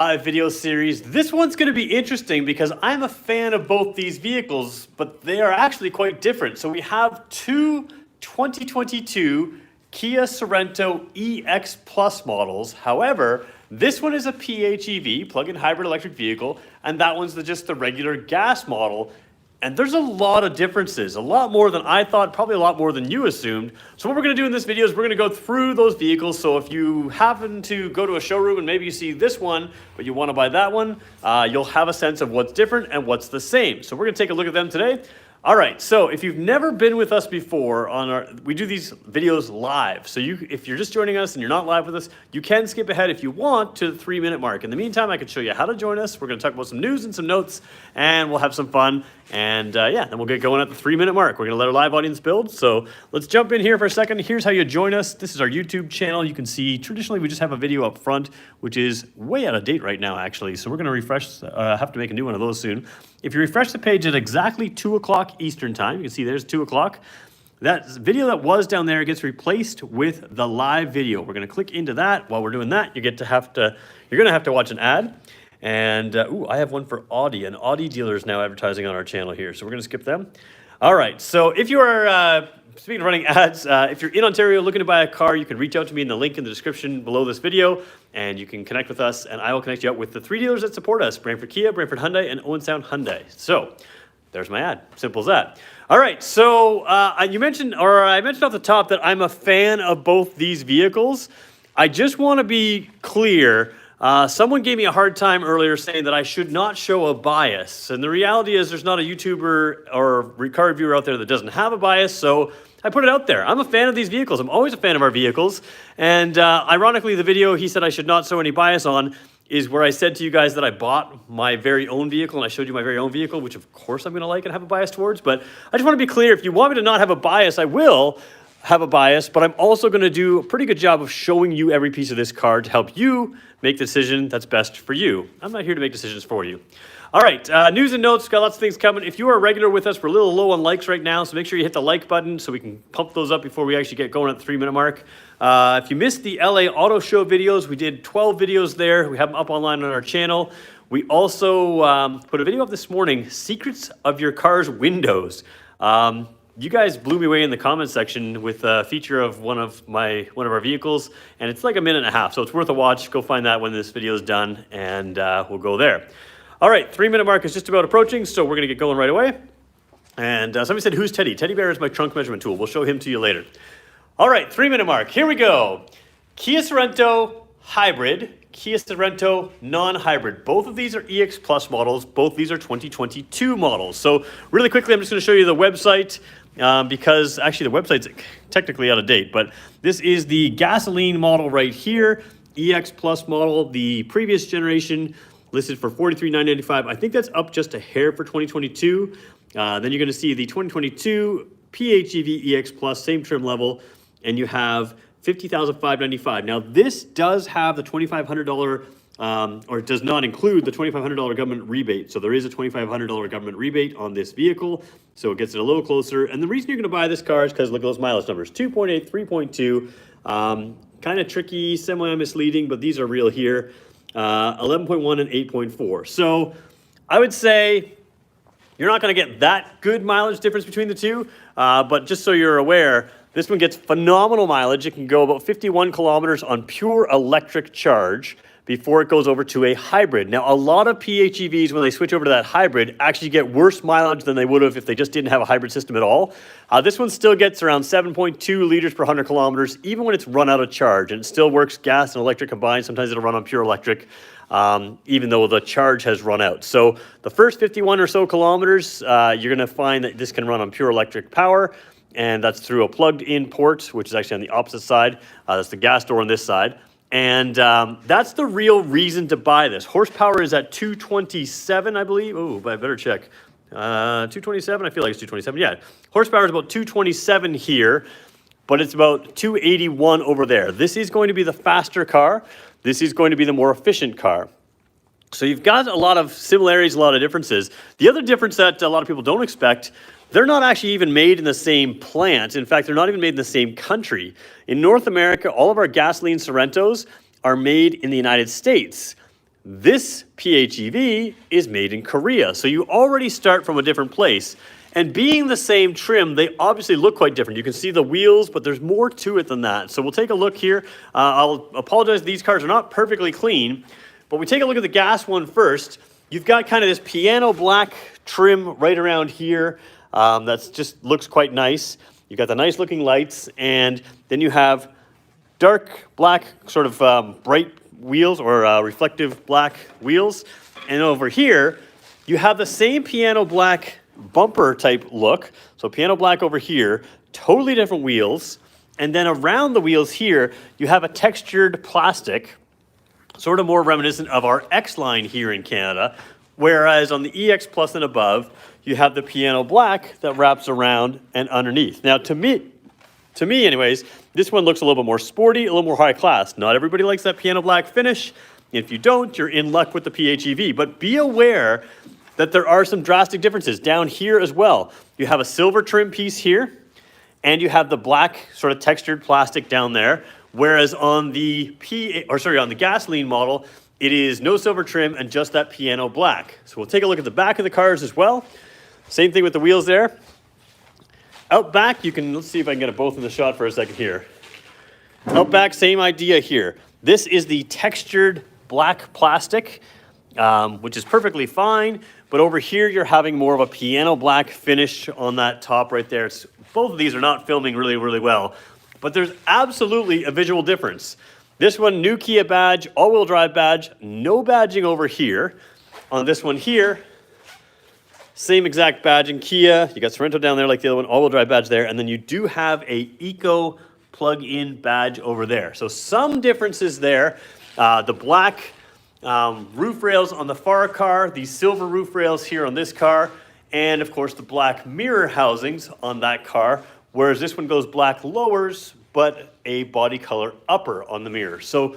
Video series. This one's going to be interesting because I'm a fan of both these vehicles, but they are actually quite different. So we have two 2022 Kia Sorento EX Plus models. However, this one is a PHEV, plug-in hybrid electric vehicle, and that one's just the regular gas model. And there's a lot of differences, a lot more than I thought, probably a lot more than you assumed. So what we're gonna do in this video is we're gonna go through those vehicles. So if you happen to go to a showroom and maybe you see this one, but you wanna buy that one, you'll have a sense of what's different and what's the same. So we're gonna take a look at them today. All right, so if you've never been with us before, we do these videos live. So if you're just joining us and you're not live with us, you can skip ahead if you want to the 3-minute mark. In the meantime, I can show you how to join us. We're gonna talk about some news and some notes, and we'll have some fun. And yeah, then we'll get going at the 3-minute mark. We're gonna let our live audience build. So let's jump in here for a second. Here's how you join us. This is our YouTube channel. You can see, traditionally, we just have a video up front, which is way out of date right now, actually. So we're gonna refresh, have to make a new one of those soon. If you refresh the page at exactly 2 o'clock Eastern time, you can see there's 2 o'clock. That video that was down there gets replaced with the live video. We're gonna click into that. While we're doing that, you're gonna have to watch an ad. And ooh, I have one for Audi. An Audi dealer is now advertising on our channel here, so we're gonna skip them. All right, so if you are, speaking of running ads, if you're in Ontario looking to buy a car, you can reach out to me in the link in the description below this video, and you can connect with us, and I will connect you up with the 3 dealers that support us: Brantford Kia, Brantford Hyundai, and Owen Sound Hyundai. So there's my ad, simple as that. All right, so I mentioned off the top that I'm a fan of both these vehicles. I just wanna be clear. Someone gave me a hard time earlier saying that I should not show a bias. And the reality is there's not a YouTuber or car reviewer out there that doesn't have a bias, so I put it out there. I'm a fan of these vehicles. I'm always a fan of our vehicles. And ironically, the video he said I should not show any bias on is where I said to you guys that I bought my very own vehicle, and I showed you my very own vehicle, which of course I'm gonna like and have a bias towards. But I just wanna be clear, if you want me to not have a bias, I will have a bias, but I'm also gonna do a pretty good job of showing you every piece of this car to help you make the decision that's best for you. I'm not here to make decisions for you. All right, news and notes, got lots of things coming. If you are a regular with us, we're a little low on likes right now, so make sure you hit the like button so we can pump those up before we actually get going at the 3-minute mark. If you missed the LA Auto Show videos, we did 12 videos there. We have them up online on our channel. We also put a video up this morning, Secrets of Your Car's Windows. You guys blew me away in the comment section with a feature of one of our vehicles, and it's like a minute and a half, so it's worth a watch. Go find that when this video is done, and we'll go there. All right, 3-minute mark is just about approaching, so we're gonna get going right away. And somebody said, who's Teddy? Teddy Bear is my trunk measurement tool. We'll show him to you later. All right, 3-minute mark, here we go. Kia Sorento Hybrid, Kia Sorento non-hybrid. Both of these are EX Plus models. Both these are 2022 models. So really quickly, I'm just gonna show you the website because actually the website's technically out of date, but this is the gasoline model right here, EX Plus model, the previous generation, listed for $43,995. I think that's up just a hair for 2022. Then you're gonna see the 2022 PHEV EX Plus, same trim level, and you have $50,595. Now this does have the $2,500, or it does not include the $2,500 government rebate. So there is a $2,500 government rebate on this vehicle, so it gets it a little closer. And the reason you're gonna buy this car is because look at those mileage numbers, 2.8, 3.2, kind of tricky, semi-misleading, but these are real here. 11.1 and 8.4. So I would say you're not going to get that good mileage difference between the two, but just so you're aware, this one gets phenomenal mileage. It can go about 51 kilometers on pure electric charge before it goes over to a hybrid. Now, a lot of PHEVs, when they switch over to that hybrid, actually get worse mileage than they would have if they just didn't have a hybrid system at all. This one still gets around 7.2 liters per 100 kilometers, even when it's run out of charge, and it still works gas and electric combined. Sometimes it'll run on pure electric, even though the charge has run out. So the first 51 or so kilometers, you're gonna find that this can run on pure electric power, and that's through a plugged-in port, which is actually on the opposite side. That's the gas door on this side. And that's the real reason to buy this. Horsepower is at 227, I believe. Oh, I better check. 227, I feel like it's 227. Yeah, horsepower is about 227 here, but it's about 281 over there. This is going to be the faster car. This is going to be the more efficient car. So you've got a lot of similarities, a lot of differences. The other difference that a lot of people don't expect, they're not actually even made in the same plant. In fact, they're not even made in the same country. In North America, all of our gasoline Sorentos are made in the United States. This PHEV is made in Korea, so you already start from a different place. And being the same trim, they obviously look quite different. You can see the wheels, but there's more to it than that. So we'll take a look here. I'll apologize, these cars are not perfectly clean, but we take a look at the gas one first. You've got kind of this piano black trim right around here. That's just looks quite nice. You've got the nice looking lights, and then you have dark black, sort of bright wheels, or reflective black wheels. And over here, you have the same piano black bumper type look. So piano black over here, totally different wheels. And then around the wheels here, you have a textured plastic, sort of more reminiscent of our X line here in Canada. Whereas on the EX Plus and above, you have the piano black that wraps around and underneath. Now to me anyways, this one looks a little bit more sporty, a little more high class. Not everybody likes that piano black finish. If you don't, you're in luck with the PHEV. But be aware that there are some drastic differences down here as well. You have a silver trim piece here, and you have the black sort of textured plastic down there. Whereas on the on the gasoline model, it is no silver trim and just that piano black. So we'll take a look at the back of the cars as well. Same thing with the wheels there. Out back, let's see if I can get it both in the shot for a second here. Out back, same idea here. This is the textured black plastic, which is perfectly fine. But over here, you're having more of a piano black finish on that top right there. Both of these are not filming really, really well, but there's absolutely a visual difference. This one, new Kia badge, all-wheel drive badge, no badging over here. On this one here, same exact badge in Kia. You got Sorento down there like the other one, all-wheel drive badge there, and then you do have a Eco plug-in badge over there. So some differences there. The black roof rails on the far car, the silver roof rails here on this car, and of course the black mirror housings on that car, whereas this one goes black lowers, but a body color upper on the mirror. So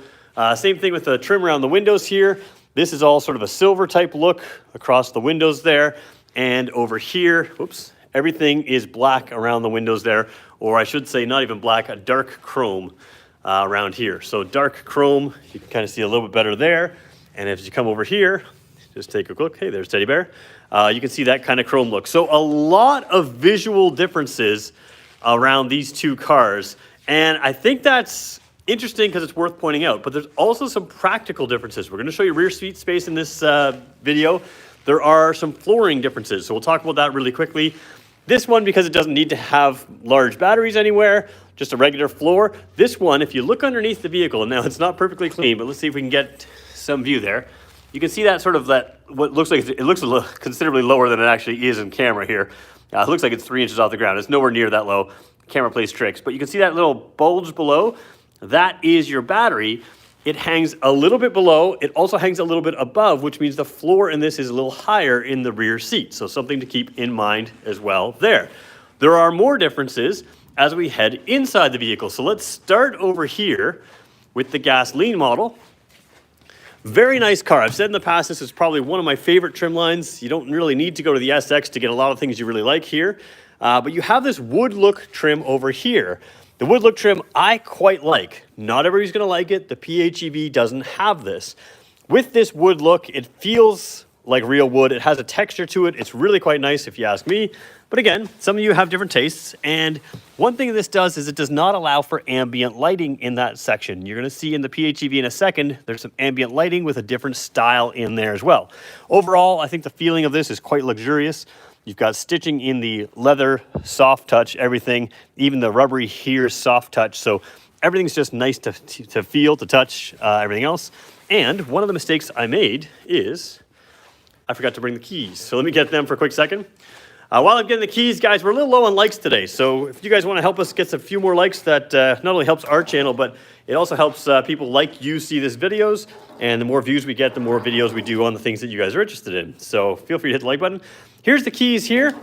same thing with the trim around the windows here. This is all sort of a silver type look across the windows there. And over here, everything is black around the windows there, or I should say not even black, a dark chrome around here. So dark chrome, you can kind of see a little bit better there. And as you come over here, just take a look. Hey, there's Teddy Bear. You can see that kind of chrome look. So a lot of visual differences around these two cars. And I think that's interesting because it's worth pointing out. But there's also some practical differences. We're going to show you rear seat space in this video. There are some flooring differences. So we'll talk about that really quickly. This one, because it doesn't need to have large batteries anywhere, just a regular floor. This one, if you look underneath the vehicle, and now it's not perfectly clean, but let's see if we can get some view there. You can see that sort of what looks like it looks considerably lower than it actually is in camera here. It looks like it's 3 inches off the ground. It's nowhere near that low. Camera plays tricks, but you can see that little bulge below. That is your battery. It hangs a little bit below. It also hangs a little bit above, which means the floor in this is a little higher in the rear seat. So something to keep in mind as well there. There are more differences as we head inside the vehicle. So let's start over here with the gasoline model. Very nice car. I've said in the past, this is probably one of my favorite trim lines. You don't really need to go to the SX to get a lot of things you really like here. But you have this wood look trim over here. The wood look trim I quite like. Not everybody's going to like it. The PHEV doesn't have this. With this wood look, it feels like real wood. It has a texture to it. It's really quite nice if you ask me. But again, some of you have different tastes. And one thing this does is it does not allow for ambient lighting in that section. You're going to see in the PHEV in a second, there's some ambient lighting with a different style in there as well. Overall, I think the feeling of this is quite luxurious. You've got stitching in the leather, soft touch, everything. Even the rubbery here is soft touch. So everything's just nice to feel, to touch, everything else. And one of the mistakes I made is I forgot to bring the keys. So let me get them for a quick second. While I'm getting the keys, guys, we're a little low on likes today. So if you guys want to help us get a few more likes, that not only helps our channel, but it also helps people like you see these videos. And the more views we get, the more videos we do on the things that you guys are interested in. So feel free to hit the like button. Here's the keys here.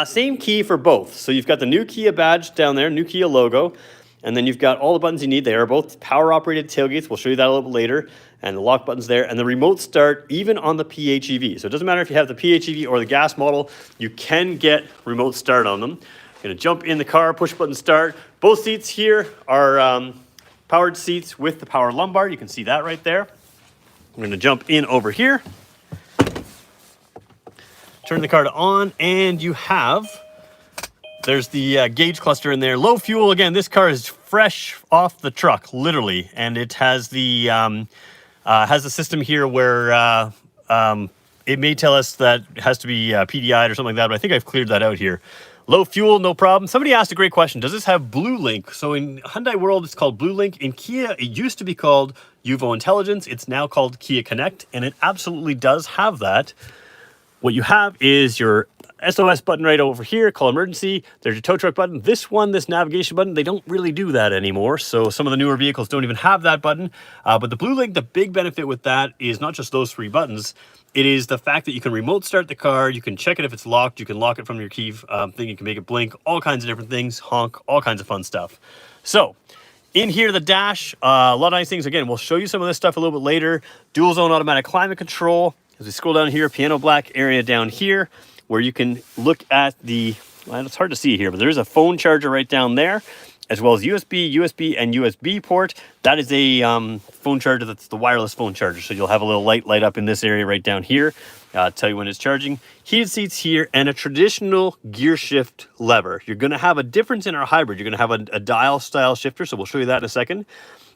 Same key for both. So you've got the new Kia badge down there, new Kia logo. And then you've got all the buttons you need. They are both power-operated tailgates. We'll show you that a little bit later. And the lock button's there. And the remote start, even on the PHEV. So it doesn't matter if you have the PHEV or the gas model. You can get remote start on them. I'm going to jump in the car, push button start. Both seats here are powered seats with the power lumbar. You can see that right there. I'm going to jump in over here, turn the car to on, and you have, there's the gauge cluster in there. Low fuel, again, this car is fresh off the truck, literally, and it has the system here where it may tell us that it has to be PDI'd or something like that, but I think I've cleared that out here. Low fuel, no problem. Somebody asked a great question. Does this have Blue Link? So in Hyundai world, it's called Blue Link. In Kia, it used to be called Uvo Intelligence. It's now called Kia Connect, and it absolutely does have that. What you have is your SOS button right over here, call emergency. There's your tow truck button. This one, this navigation button, they don't really do that anymore. So some of the newer vehicles don't even have that button. But the Blue Link, the big benefit with that is not just those 3 buttons. It is the fact that you can remote start the car. You can check it if it's locked. You can lock it from your key thing. You can make it blink, all kinds of different things, honk, all kinds of fun stuff. So in here, the dash, a lot of nice things. Again, we'll show you some of this stuff a little bit later. Dual zone automatic climate control. As we scroll down here, piano black area down here where you can look at the, well, it's hard to see here, but there's a phone charger right down there, as well as USB, and USB port. That is a phone charger. That's the wireless phone charger. So you'll have a little light up in this area right down here. Tell you when it's charging. Heated seats here and a traditional gear shift lever. You're going to have a difference in our hybrid. You're going to have a dial style shifter. So we'll show you that in a second.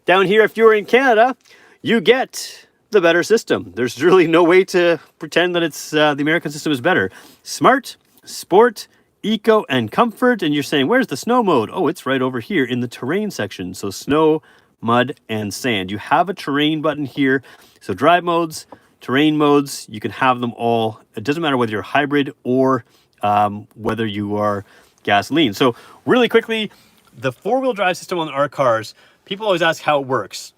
Down here, if you're in Canada, you get the better system. There's really no way to pretend that it's the American system is better. Smart, sport, eco, and comfort. And you're saying, where's the snow mode? Oh, it's right over here in the terrain section. So snow, mud, and sand. You have a terrain button here. So drive modes, terrain modes, you can have them all. It doesn't matter whether you're hybrid or whether you are gasoline. So really quickly, the 4-wheel drive system on our cars, people always ask how it works.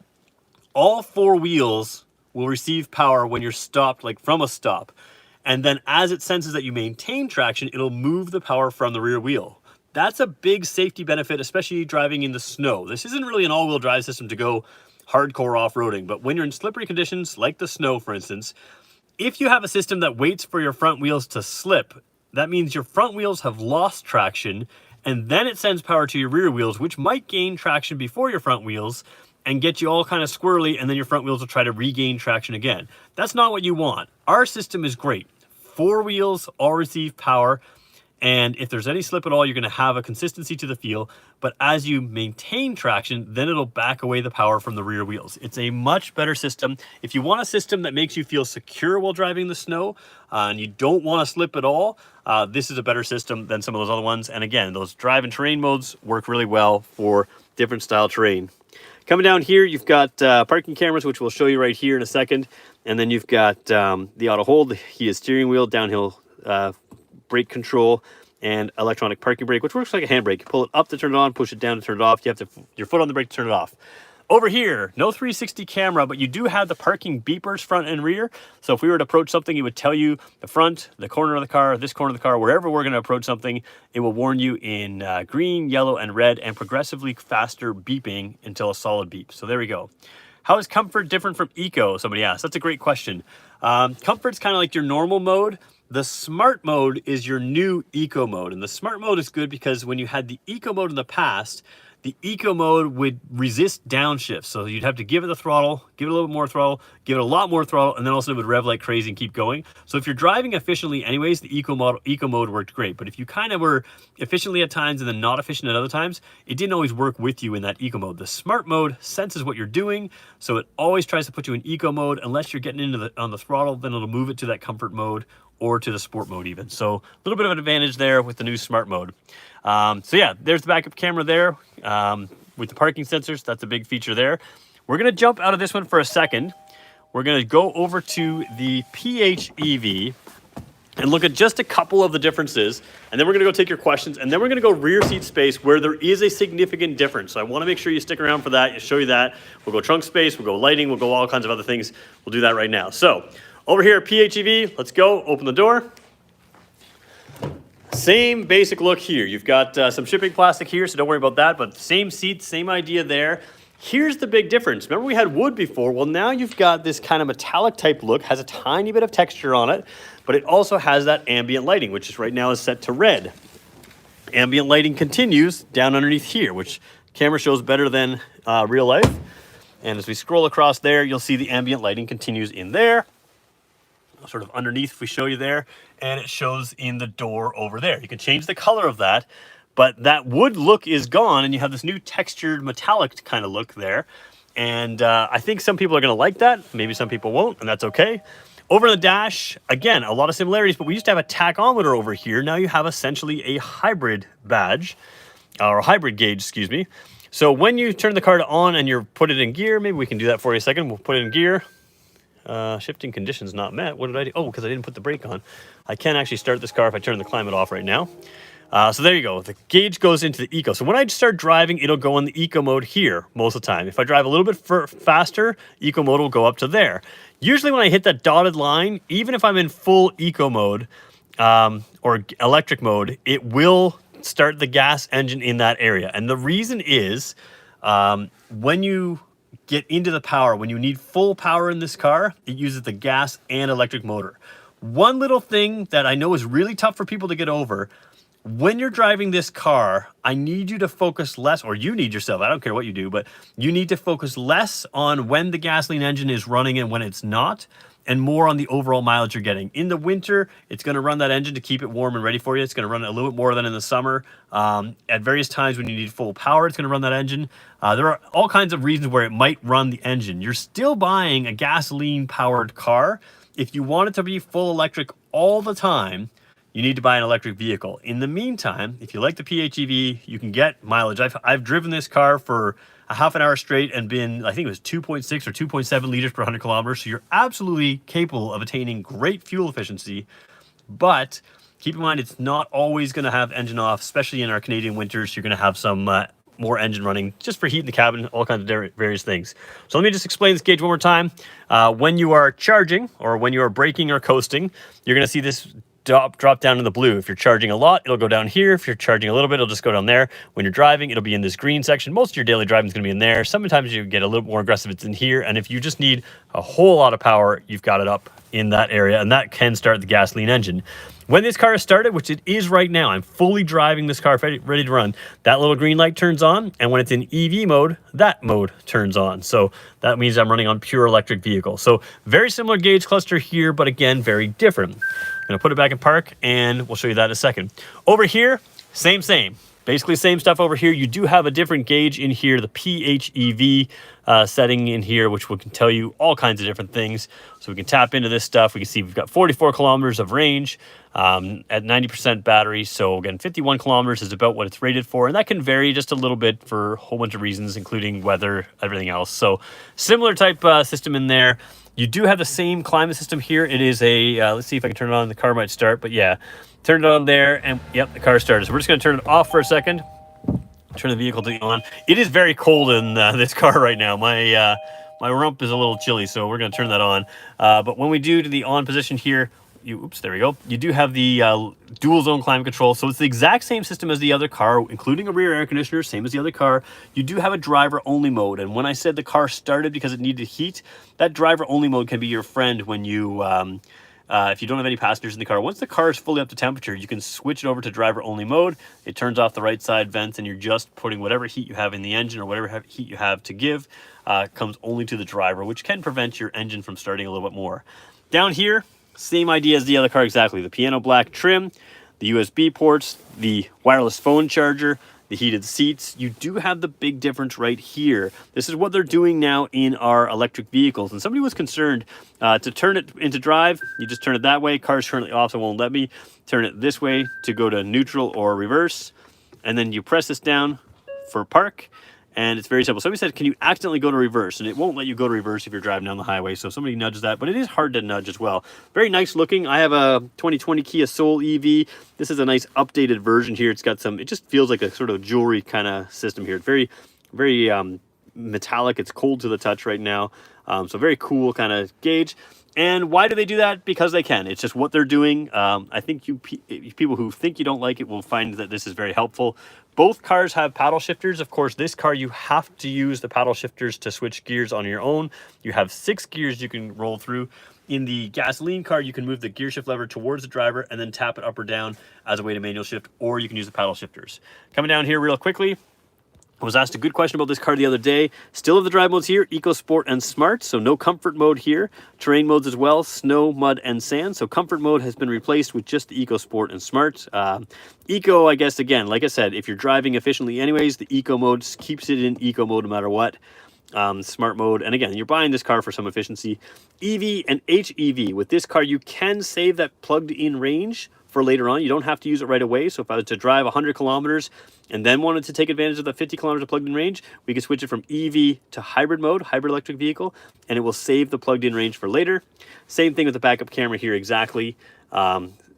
All 4 wheels will receive power when you're stopped, like from a stop. And then as it senses that you maintain traction, it'll move the power from the rear wheel. That's a big safety benefit, especially driving in the snow. This isn't really an all-wheel drive system to go hardcore off-roading, but when you're in slippery conditions, like the snow, for instance, if you have a system that waits for your front wheels to slip, that means your front wheels have lost traction, and then it sends power to your rear wheels, which might gain traction before your front wheels, and get you all kind of squirrely, and then your front wheels will try to regain traction again. That's not what you want. Our system is great. 4 wheels all receive power, and if there's any slip at all, you're going to have a consistency to the feel, but as you maintain traction, then it'll back away the power from the rear wheels. It's a much better system. If you want a system that makes you feel secure while driving in the snow, and you don't want to slip at all, this is a better system than some of those other ones. And again, those drive and terrain modes work really well for different style terrain. Coming down here, you've got parking cameras, which we'll show you right here in a second. And then you've got the auto hold, the heated steering wheel, downhill brake control, and electronic parking brake, which works like a handbrake. You pull it up to turn it on, push it down to turn it off. You have to your foot on the brake to turn it off. Over here, no 360 camera, but you do have the parking beepers front and rear. So if we were to approach something, it would tell you the front, the corner of the car, this corner of the car, wherever we're going to approach something, it will warn you in green, yellow, and red, and progressively faster beeping until a solid beep. So there we go. How is comfort different from eco? Somebody asked. That's a great question. Comfort's kind of like your normal mode. The smart mode is your new eco mode. And the smart mode is good because when you had the eco mode in the past, the eco mode would resist downshift. So you'd have to give it the throttle, give it a little bit more throttle, give it a lot more throttle, and then also it would rev like crazy and keep going. So if you're driving efficiently anyways, the eco mode worked great. But if you kind of were efficiently at times and then not efficient at other times, it didn't always work with you in that eco mode. The smart mode senses what you're doing, so it always tries to put you in eco mode. Unless you're getting into on the throttle, then it'll move it to that comfort mode or to the sport mode even. So a little bit of an advantage there with the new smart mode. So yeah, there's the backup camera there with the parking sensors. That's a big feature there. We're going to jump out of this one for a second. We're going to go over to the PHEV and look at just a couple of the differences. And then we're going to go take your questions. And then we're going to go rear seat space where there is a significant difference. So I want to make sure you stick around for that. I'll show you that. We'll go trunk space. We'll go lighting. We'll go all kinds of other things. We'll do that right now. So over here, PHEV, let's go. Open the door. Same basic look here. You've got some shipping plastic here, so don't worry about that, but same seats, same idea there. Here's the big difference. Remember we had wood before? Well, now you've got this kind of metallic type look, has a tiny bit of texture on it, but it also has that ambient lighting, which is right now is set to red. Ambient lighting continues down underneath here, which camera shows better than real life. And as we scroll across there, you'll see the ambient lighting continues in there, sort of underneath if we show you there, and it shows in the door over there. You can change the color of that, but that wood look is gone, and you have this new textured metallic kind of look there. And I think some people are going to like that. Maybe some people won't, and that's okay. Over the dash, again, a lot of similarities, but we used to have a tachometer over here. Now you have essentially a hybrid badge, or a hybrid gauge, excuse me. So when you turn the car to on and you put it in gear, maybe we can do that for you a second. We'll put it in gear. Shifting conditions not met. What did I do? Oh, because I didn't put the brake on. I can actually start this car if I turn the climate off right now. So there you go. The gauge goes into the eco. So when I start driving, it'll go in the eco mode here most of the time. If I drive a little bit faster, eco mode will go up to there. Usually when I hit that dotted line, even if I'm in full eco mode or electric mode, it will start the gas engine in that area. And the reason is when you get into the power, when you need full power in this car, it uses the gas and electric motor. One little thing that I know is really tough for people to get over, when you're driving this car, I need you to focus less, or you need yourself, I don't care what you do, but you need to focus less on when the gasoline engine is running and when it's not, and more on the overall mileage you're getting. In the winter, it's going to run that engine to keep it warm and ready for you. It's going to run it a little bit more than in the summer. At various times when you need full power, it's going to run that engine. There are all kinds of reasons where it might run the engine. You're still buying a gasoline-powered car. If you want it to be full electric all the time, you need to buy an electric vehicle. In the meantime, if you like the PHEV, you can get mileage. I've driven this car for a half an hour straight and been, I think it was 2.6 or 2.7 liters per 100 kilometers. So you're absolutely capable of attaining great fuel efficiency. But keep in mind, it's not always going to have engine off, especially in our Canadian winters. You're going to have some more engine running just for heating the cabin, all kinds of various things. So let me just explain this gauge one more time. When you are charging or when you are braking or coasting, you're going to see this drop down in the blue. If you're charging a lot, it'll go down here. If you're charging a little bit, it'll just go down there. When you're driving, it'll be in this green section. Most of your daily driving is going to be in there. Sometimes you get a little more aggressive, it's in here. And if you just need a whole lot of power, you've got it up in that area, and that can start the gasoline engine. When this car is started, which it is right now, I'm fully driving this car ready to run, that little green light turns on, and when it's in EV mode, that mode turns on. So that means I'm running on pure electric vehicle. So very similar gauge cluster here, but again, very different. I'm going to put it back in park, and we'll show you that in a second. Over here, same. Basically same stuff over here. You do have a different gauge in here, the PHEV setting in here, which can tell you all kinds of different things. So we can tap into this stuff. We can see we've got 44 kilometers of range at 90% battery. So again, 51 kilometers is about what it's rated for. And that can vary just a little bit for a whole bunch of reasons, including weather, everything else. So similar type system in there. You do have the same climate system here. It is a, let's see if I can turn it on. The car might start, but yeah, turn it on there, and yep, the car started. So we're just going to turn it off for a second. Turn the vehicle to on. It is very cold in this car right now. My rump is a little chilly, so we're going to turn that on. But when we do to the on position here, oops, there we go. You do have the dual zone climate control. So it's the exact same system as the other car, including a rear air conditioner, same as the other car. You do have a driver only mode. And when I said the car started because it needed heat, that driver only mode can be your friend when you, if you don't have any passengers in the car. Once the car is fully up to temperature, you can switch it over to driver only mode. It turns off the right side vents, and you're just putting whatever heat you have in the engine or whatever heat you have to give comes only to the driver, which can prevent your engine from starting a little bit more. Down here, same idea as the other car exactly. The piano black trim, the USB ports, the wireless phone charger, the heated seats. You do have the big difference right here. This is what they're doing now in our electric vehicles. And somebody was concerned to turn it into drive. You just turn it that way. Car's currently off, so it won't let me. Turn it this way to go to neutral or reverse. And then you press this down for park. And it's very simple. Somebody said, can you accidentally go to reverse? And it won't let you go to reverse if you're driving down the highway. So somebody nudges that, but it is hard to nudge as well. Very nice looking. I have a 2020 Kia Soul EV. This is a nice updated version here. It's got some, it just feels like a sort of jewelry kind of system here. It's very, very metallic. It's cold to the touch right now. So very cool kind of gauge. And why do they do that? Because they can. It's just what they're doing. I think people who think you don't like it will find that this is very helpful. Both cars have paddle shifters. Of course, this car, you have to use the paddle shifters to switch gears on your own. You have 6 gears you can roll through. In the gasoline car, you can move the gear shift lever towards the driver and then tap it up or down as a way to manual shift, or you can use the paddle shifters. Coming down here real quickly, I was asked a good question about this car the other day. Still have the drive modes here, Eco, Sport, and Smart. So no comfort mode here. Terrain modes as well, snow, mud, and sand. So comfort mode has been replaced with just the Eco, Sport, and Smart. Eco, I guess, again, like I said, if you're driving efficiently anyways, the Eco mode keeps it in Eco mode no matter what. Smart mode, and again, you're buying this car for some efficiency. EV and HEV. With this car, you can save that plugged-in range for later on. You don't have to use it right away. So if I was to drive 100 kilometers and then wanted to take advantage of the 50 kilometers of plugged-in range, we can switch it from EV to hybrid mode, hybrid electric vehicle, and it will save the plugged-in range for later. Same thing with the backup camera here, exactly.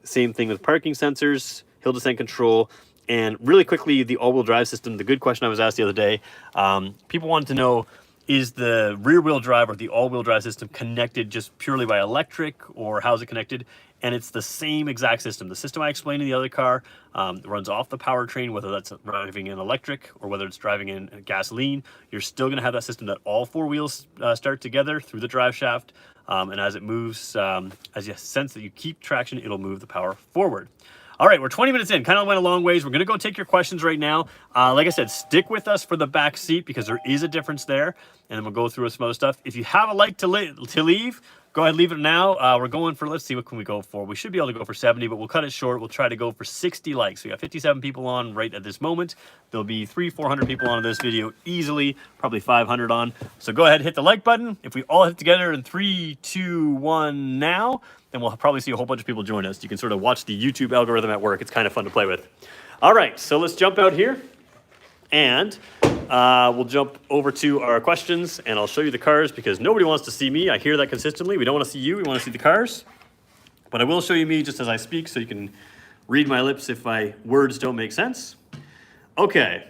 Same thing with parking sensors, hill descent control, and really quickly, the all-wheel drive system. The good question I was asked the other day, people wanted to know, is the rear-wheel drive or the all-wheel drive system connected just purely by electric, or how's it connected? And it's the same exact system. The system I explained in the other car runs off the powertrain, whether that's driving in electric or whether it's driving in gasoline. You're still going to have that system that all four wheels start together through the drive shaft. And as it moves, as you sense that you keep traction, it'll move the power forward. All right, we're 20 minutes in, kind of went a long ways. We're gonna go take your questions right now. Like I said, stick with us for the back seat because there is a difference there, and then we'll go through some other stuff. If you have a like to leave, go ahead, leave it now. We're going for, let's see, what can we go for? We should be able to go for 70, but we'll cut it short. We'll try to go for 60 likes. We got 57 people on right at this moment. There'll be 400 people on this video easily, probably 500 on. So go ahead, hit the like button. If we all hit together in 3, 2, 1 now, then we'll probably see a whole bunch of people join us. You can sort of watch the YouTube algorithm at work. It's kind of fun to play with. All right, so let's jump out here, and we'll jump over to our questions, and I'll show you the cars because nobody wants to see me. I hear that consistently. We don't want to see you. We want to see the cars. But I will show you me just as I speak so you can read my lips if my words don't make sense. Okay.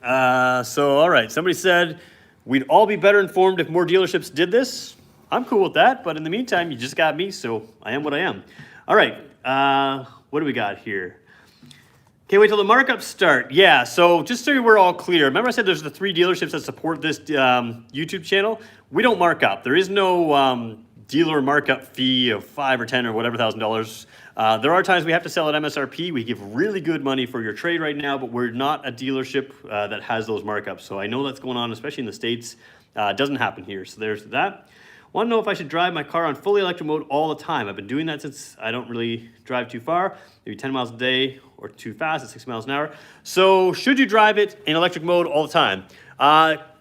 All right, somebody said we'd all be better informed if more dealerships did this. I'm cool with that, but in the meantime, you just got me, so I am what I am. All right, what do we got here? Can't wait till the markups start. Yeah, so just so we're all clear, remember I said there's the 3 dealerships that support this YouTube channel? We don't mark up. There is no dealer markup fee of $5 or $10 or whatever $1,000. There are times we have to sell at MSRP. We give really good money for your trade right now, but we're not a dealership that has those markups. So I know that's going on, especially in the States. It doesn't happen here, so there's that. Want to know if I should drive my car on fully electric mode all the time. I've been doing that since I don't really drive too far, maybe 10 miles a day or too fast at 60 miles an hour. So should you drive it in electric mode all the time?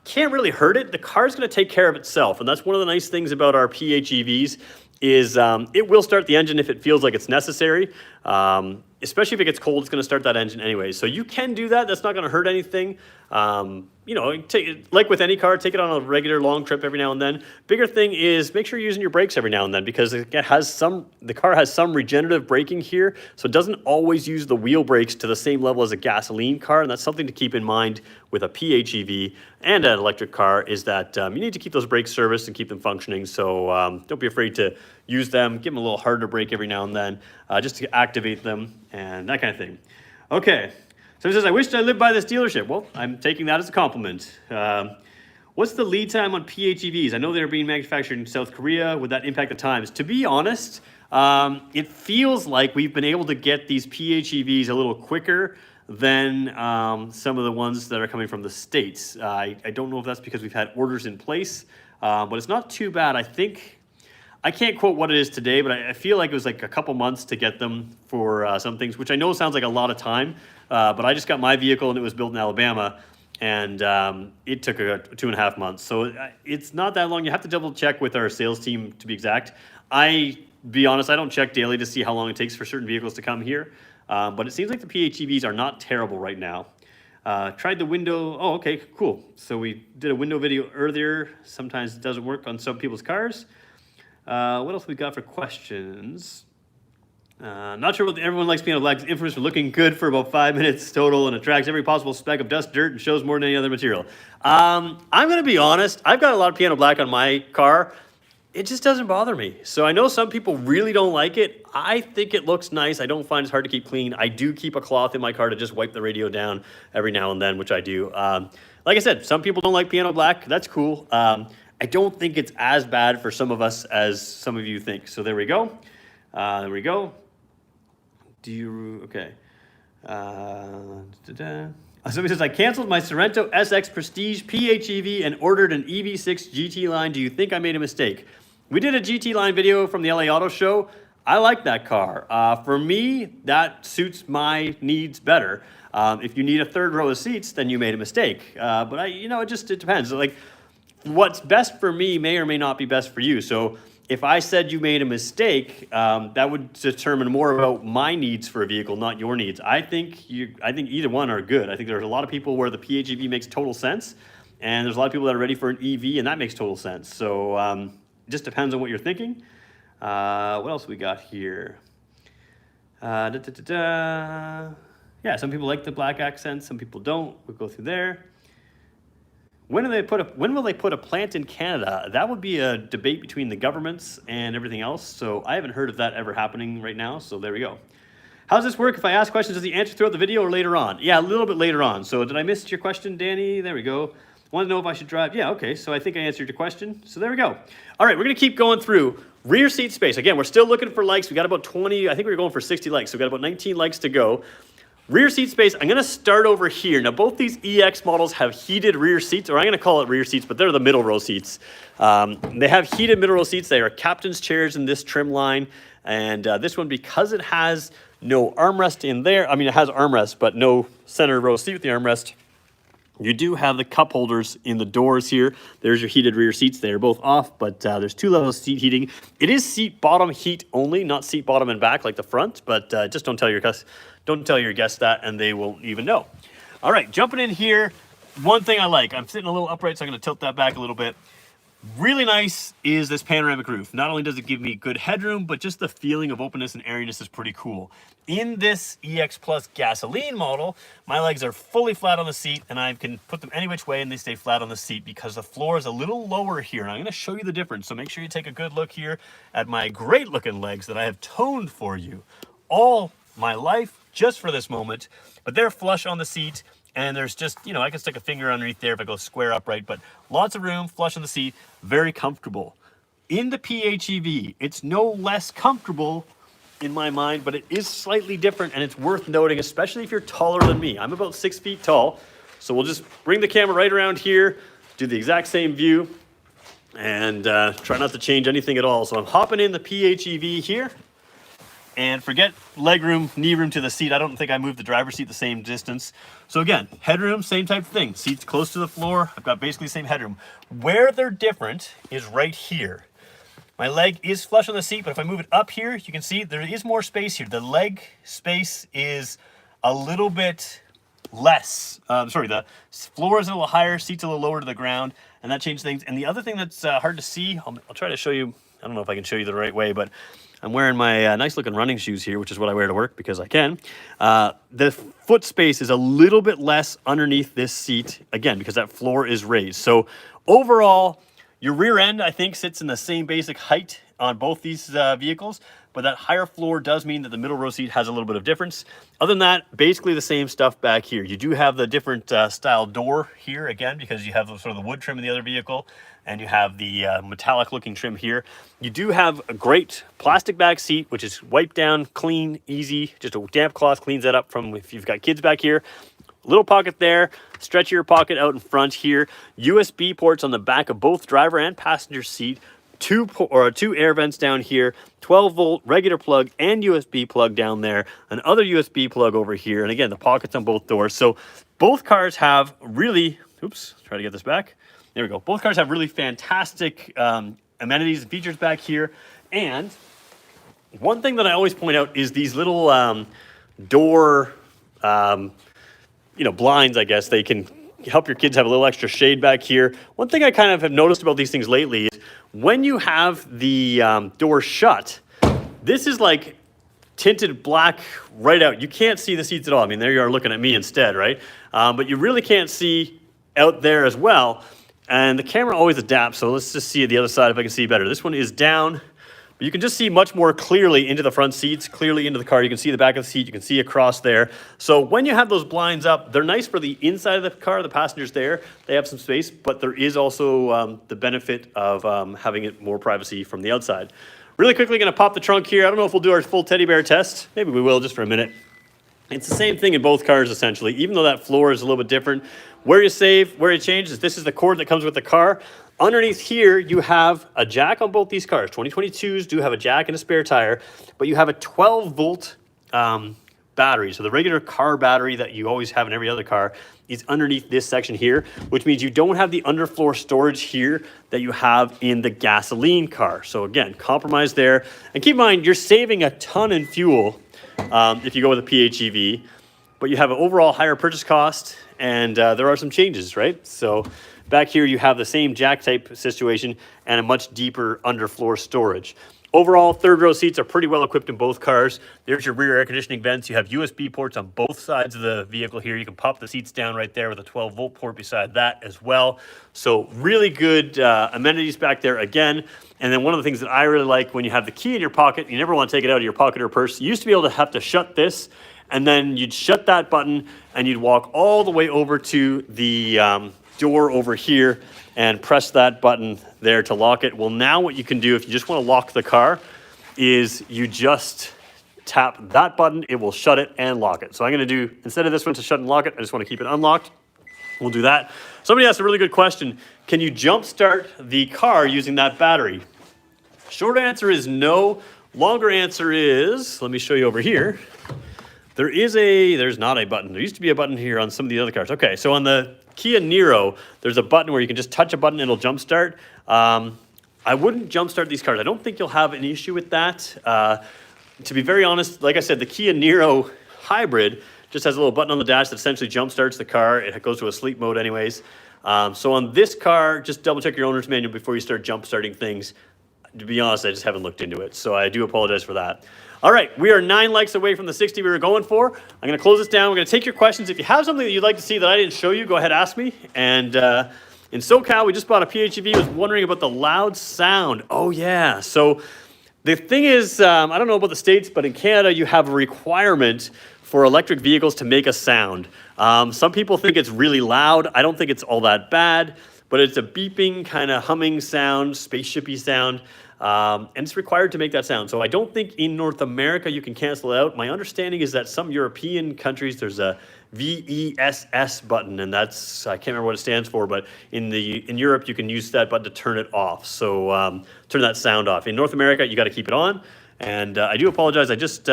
Can't really hurt it. The car's going to take care of itself. And that's one of the nice things about our PHEVs is it will start the engine if it feels like it's necessary. Especially if it gets cold, it's going to start that engine anyway. So you can do that. That's not going to hurt anything. You know, like with any car, take it on a regular long trip every now and then. Bigger thing is make sure you're using your brakes every now and then because the car has some regenerative braking here, so it doesn't always use the wheel brakes to the same level as a gasoline car, and that's something to keep in mind with a PHEV and an electric car is that you need to keep those brakes serviced and keep them functioning. So don't be afraid to use them. Give them a little harder brake every now and then just to activate them and that kind of thing. Okay. So he says, I wish I lived by this dealership. Well, I'm taking that as a compliment. What's the lead time on PHEVs? I know they're being manufactured in South Korea. Would that impact the times? To be honest, it feels like we've been able to get these PHEVs a little quicker than some of the ones that are coming from the States. I don't know if that's because we've had orders in place, but it's not too bad. I can't quote what it is today, but I feel like it was like a couple months to get them for some things, which I know sounds like a lot of time, but I just got my vehicle and it was built in Alabama, and it took 2.5 months. So it's not that long. You have to double check with our sales team to be exact. Be honest, I don't check daily to see how long it takes for certain vehicles to come here, but it seems like the PHEVs are not terrible right now. Tried the window. Oh, okay, cool. So we did a window video earlier. Sometimes it doesn't work on some people's cars. What else we got for questions? Not sure what everyone likes Piano Black's infamous for looking good for about 5 minutes total and attracts every possible speck of dust, dirt, and shows more than any other material. I'm going to be honest. I've got a lot of Piano Black on my car. It just doesn't bother me. So I know some people really don't like it. I think it looks nice. I don't find it hard to keep clean. I do keep a cloth in my car to just wipe the radio down every now and then, which I do. Like I said, some people don't like Piano Black. That's cool. I don't think it's as bad for some of us as some of you think. So there we go. There we go. Okay. Somebody says, I canceled my Sorento SX Prestige PHEV and ordered an EV6 GT line. Do you think I made a mistake? We did a GT line video from the LA Auto Show. I like that car. For me, that suits my needs better. If you need a third row of seats, then you made a mistake. But it depends. Like, what's best for me may or may not be best for you. So if I said you made a mistake, that would determine more about my needs for a vehicle, not your needs. I think either one are good. I think there's a lot of people where the PHEV makes total sense, and there's a lot of people that are ready for an EV, and that makes total sense. So it just depends on what you're thinking. What else we got here? Yeah, some people like the black accents, some people don't. We'll go through there. When will they put a plant in Canada? That would be a debate between the governments and everything else. So I haven't heard of that ever happening right now. So there we go. How does this work? If I ask questions, does he answer throughout the video or later on? Yeah, a little bit later on. So did I miss your question, Danny? There we go. Want to know if I should drive? Yeah, okay. So I think I answered your question. So there we go. All right, we're going to keep going through. Rear seat space. Again, we're still looking for likes. We got about 20. I think we were going for 60 likes. So we got about 19 likes to go. Rear seat space, I'm going to start over here. Now, both these EX models have heated rear seats, or I'm going to call it rear seats, but they're the middle row seats. They have heated middle row seats. They are captain's chairs in this trim line. And this one, because it has no armrest in there, it has armrest, but no center row seat with the armrest. You do have the cup holders in the doors here. There's your heated rear seats. They are both off, but there's 2 levels of seat heating. It is seat bottom heat only, not seat bottom and back like the front, but just don't tell your guests that, and they won't even know. All right, jumping in here. One thing I like, I'm sitting a little upright, so I'm going to tilt that back a little bit. Really nice is this panoramic roof. Not only does it give me good headroom, but just the feeling of openness and airiness is pretty cool. In this EX Plus gasoline model, my legs are fully flat on the seat, and I can put them any which way and they stay flat on the seat because the floor is a little lower here. And I'm going to show you the difference. So make sure you take a good look here at my great looking legs that I have toned for you all my life just for this moment. But they're flush on the seat. And there's just, I can stick a finger underneath there if I go square upright, but lots of room, flush on the seat, very comfortable. In the PHEV, it's no less comfortable in my mind, but it is slightly different, and it's worth noting, especially if you're taller than me. I'm about 6 feet tall, so we'll just bring the camera right around here, do the exact same view, and try not to change anything at all. So I'm hopping in the PHEV here. And forget leg room, knee room to the seat. I don't think I moved the driver's seat the same distance. So again, headroom, same type of thing. Seats close to the floor. I've got basically the same headroom. Where they're different is right here. My leg is flush on the seat, but if I move it up here, you can see there is more space here. The leg space is a little bit less. The floor is a little higher, seat's a little lower to the ground, and that changes things. And the other thing that's hard to see, I'll try to show you. I don't know if I can show you the right way, but I'm wearing my nice looking running shoes here, which is what I wear to work because I can. The foot space is a little bit less underneath this seat, again, because that floor is raised. So overall, your rear end, I think, sits in the same basic height on both these vehicles, but that higher floor does mean that the middle row seat has a little bit of difference. Other than that, basically the same stuff back here. You do have the different style door here, again, because you have sort of the wood trim in the other vehicle, and you have the metallic looking trim here. You do have a great plastic back seat, which is wipe down, clean, easy. Just a damp cloth cleans that up from if you've got kids back here. Little pocket there, stretchier pocket out in front here. USB ports on the back of both driver and passenger seat. Two air vents down here, 12-volt regular plug and USB plug down there, another USB plug over here, and again, the pockets on both doors. So both cars have really, try to get this back. There we go. Both cars have really fantastic amenities and features back here. And one thing that I always point out is these little door, blinds, I guess. They can help your kids have a little extra shade back here. One thing I kind of have noticed about these things lately is when you have the door shut, this is like tinted black right out. You can't see the seats at all. I mean, there you are looking at me instead, right? But you really can't see out there as well. And the camera always adapts, so let's just see the other side if I can see better. This one is down, but you can just see much more clearly into the front seats, clearly into the car. You can see the back of the seat, you can see across there. So when you have those blinds up, they're nice for the inside of the car, the passengers there. They have some space, but there is also the benefit of having it more privacy from the outside. Really quickly, gonna pop the trunk here. I don't know if we'll do our full teddy bear test. Maybe we will just for a minute. It's the same thing in both cars, essentially, even though that floor is a little bit different. Where you save, where you change is this is the cord that comes with the car. Underneath here, you have a jack on both these cars. 2022s do have a jack and a spare tire, but you have a 12-volt battery. So the regular car battery that you always have in every other car is underneath this section here, which means you don't have the underfloor storage here that you have in the gasoline car. So again, compromise there. And keep in mind, you're saving a ton in fuel if you go with a PHEV, but you have an overall higher purchase cost, and there are some changes, right? So back here, you have the same jack type situation and a much deeper underfloor storage. Overall, third row seats are pretty well equipped in both cars. There's your rear air conditioning vents. You have USB ports on both sides of the vehicle here. You can pop the seats down right there with a 12-volt port beside that as well. So really good amenities back there again. And then one of the things that I really like when you have the key in your pocket, you never want to take it out of your pocket or purse. You used to be able to have to shut this, and then you'd shut that button and you'd walk all the way over to the door over here and press that button there to lock it. Well, now what you can do if you just want to lock the car is you just tap that button, it will shut it and lock it. So I'm going to do, instead of this one to shut and lock it, I just want to keep it unlocked. We'll do that. Somebody asked a really good question. Can you jump start the car using that battery? Short answer is no. Longer answer is, let me show you over here. There's not a button. There used to be a button here on some of the other cars. Okay, so on the Kia Niro, there's a button where you can just touch a button and it'll jump start. I wouldn't jump start these cars. I don't think you'll have an issue with that. To be very honest, like I said, the Kia Niro hybrid just has a little button on the dash that essentially jump starts the car. It goes to a sleep mode anyways. So on this car, just double check your owner's manual before you start jump starting things. To be honest, I just haven't looked into it. So I do apologize for that. All right, we are 9 likes away from the 60 we were going for. I'm going to close this down. We're going to take your questions. If you have something that you'd like to see that I didn't show you, go ahead, ask me. And in SoCal, we just bought a PHEV. I was wondering about the loud sound. Oh, yeah. So the thing is, I don't know about the States, but in Canada, you have a requirement for electric vehicles to make a sound. Some people think it's really loud. I don't think it's all that bad, but it's a beeping, kind of humming sound, spaceshipy sound. And it's required to make that sound. So I don't think in North America you can cancel it out. My understanding is that some European countries there's a VESS button, and that's, I can't remember what it stands for, but in Europe you can use that button to turn it off. So turn that sound off. In North America you got to keep it on. And I do apologize. I just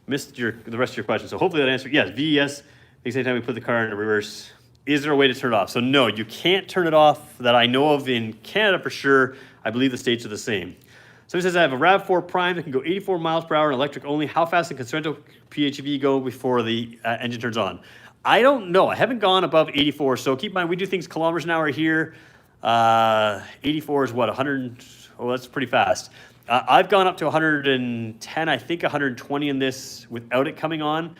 missed the rest of your question. So hopefully that answered. Yes, VES. The same time we put the car into reverse. Is there a way to turn it off? So no, you can't turn it off that I know of in Canada for sure. I believe the states are the same. So it says I have a RAV4 Prime that can go 84 miles per hour and electric only. How fast can Sorento PHEV go before the engine turns on? I don't know. I haven't gone above 84. So keep in mind, we do things kilometers an hour here. 84 is what, 100? Oh, that's pretty fast. I've gone up to 110, I think 120 in this without it coming on.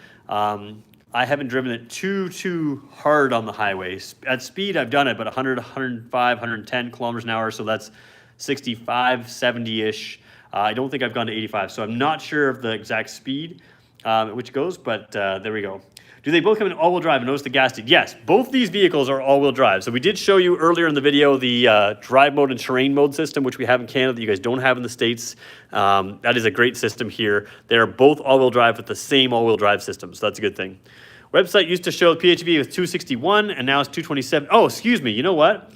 I haven't driven it too hard on the highway. At speed, I've done it, but 100, 105, 110 kilometers an hour. So that's 65, 70-ish. I don't think I've gone to 85, so I'm not sure of the exact speed at which it goes, but there we go. Do they both come in all-wheel drive and notice the gas tank? Yes, both these vehicles are all-wheel drive. So we did show you earlier in the video the drive mode and terrain mode system, which we have in Canada that you guys don't have in the States. That is a great system here. They are both all-wheel drive with the same all-wheel drive system, so that's a good thing. Website used to show the PHEV with 261, and now it's 227. Oh, excuse me, you know what?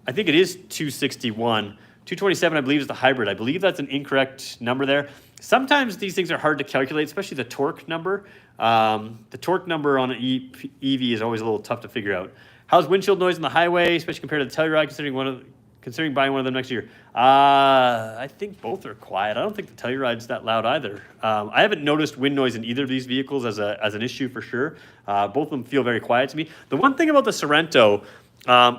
I think it is 261. 227, I believe, is the hybrid. I believe that's an incorrect number there. Sometimes these things are hard to calculate, especially the torque number. The torque number on an EV is always a little tough to figure out. How's windshield noise on the highway, especially compared to the Telluride, considering buying one of them next year? I think both are quiet. I don't think the Telluride's that loud either. I haven't noticed wind noise in either of these vehicles as an issue for sure. Both of them feel very quiet to me. The one thing about the Sorento,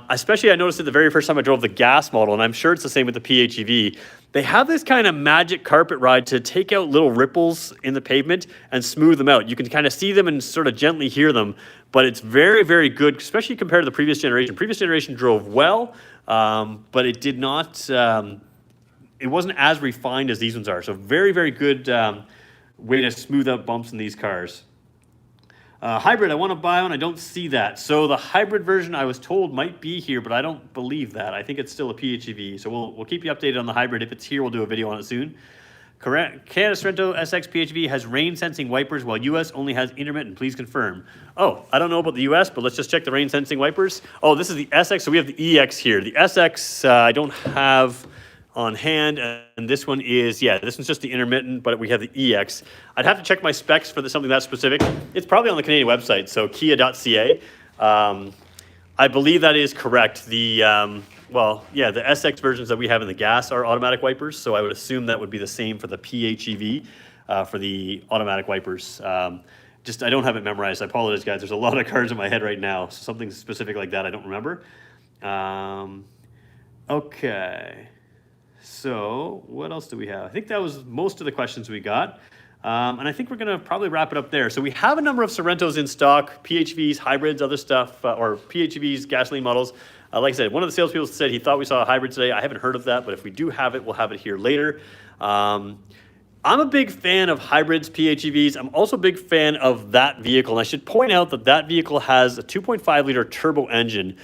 especially I noticed it the very first time I drove the gas model, and I'm sure it's the same with the PHEV, they have this kind of magic carpet ride to take out little ripples in the pavement and smooth them out. You can kind of see them and sort of gently hear them, but it's very, very good, especially compared to the previous generation. Previous generation drove well, but it did not, it wasn't as refined as these ones are. So very, very good way to smooth out bumps in these cars. Hybrid, I want to buy one. I don't see that. So the hybrid version I was told might be here, but I don't believe that. I think it's still a PHEV. So we'll keep you updated on the hybrid. If it's here, we'll do a video on it soon. Correct. Kia Sorento SX PHEV has rain-sensing wipers, while US only has intermittent. Please confirm. Oh, I don't know about the US, but let's just check the rain-sensing wipers. Oh, this is the SX, so we have the EX here. The SX I don't have on hand, and this one is, yeah, this one's just the intermittent, but we have the EX. I'd have to check my specs for something that specific. It's probably on the Canadian website, so kia.ca. I believe that is correct. The well, yeah, the SX versions that we have in the gas are automatic wipers, so I would assume that would be the same for the PHEV, for the automatic wipers. Just, I don't have it memorized. I apologize, guys. There's a lot of cards in my head right now. So something specific like that I don't remember. Okay. So what else do we have? I think that was most of the questions we got. And I think we're going to probably wrap it up there. So we have a number of Sorentos in stock, PHEVs, hybrids, other stuff, or PHEVs, gasoline models. Like I said, one of the salespeople said he thought we saw a hybrid today. I haven't heard of that, but if we do have it, we'll have it here later. I'm a big fan of hybrids, PHEVs. I'm also a big fan of that vehicle. And I should point out that that vehicle has a 2.5 liter turbo engine.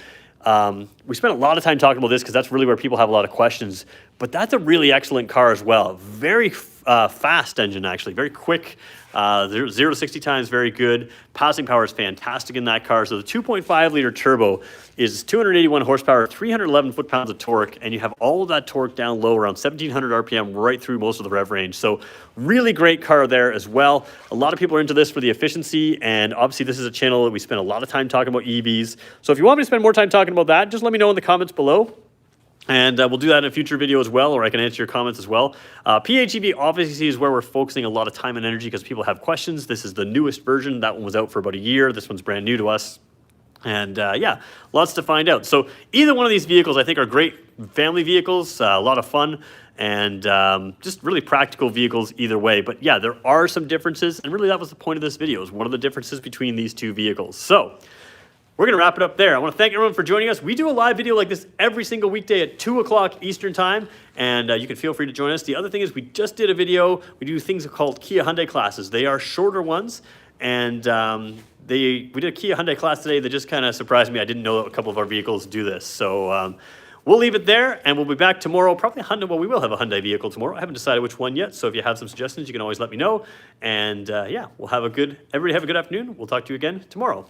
We spent a lot of time talking about this because that's really where people have a lot of questions. But that's a really excellent car as well. Very fast engine, actually. Very quick. 0 to 60 times, very good. Passing power is fantastic in that car. So the 2.5 liter turbo is 281 horsepower, 311 foot-pounds of torque, and you have all of that torque down low around 1,700 RPM right through most of the rev range. So really great car there as well. A lot of people are into this for the efficiency, and obviously this is a channel that we spend a lot of time talking about EVs. So if you want me to spend more time talking about that, just let me know in the comments below. And we'll do that in a future video as well, or I can answer your comments as well. PHEV obviously is where we're focusing a lot of time and energy because people have questions. This is the newest version. That one was out for about a year. This one's brand new to us. And yeah, lots to find out. So either one of these vehicles I think are great family vehicles, a lot of fun, and just really practical vehicles either way. But yeah, there are some differences, and really that was the point of this video, is what are the differences between these two vehicles. So we're going to wrap it up there. I want to thank everyone for joining us. We do a live video like this every single weekday at 2 o'clock Eastern time, and you can feel free to join us. The other thing is we just did a video. We do things called Kia Hyundai classes. They are shorter ones, and we did a Kia Hyundai class today that just kind of surprised me. I didn't know that a couple of our vehicles do this. So we'll leave it there, and we'll be back tomorrow. Probably a Hyundai. Well, we will have a Hyundai vehicle tomorrow. I haven't decided which one yet, so if you have some suggestions, you can always let me know. And yeah, everybody have a good afternoon. We'll talk to you again tomorrow.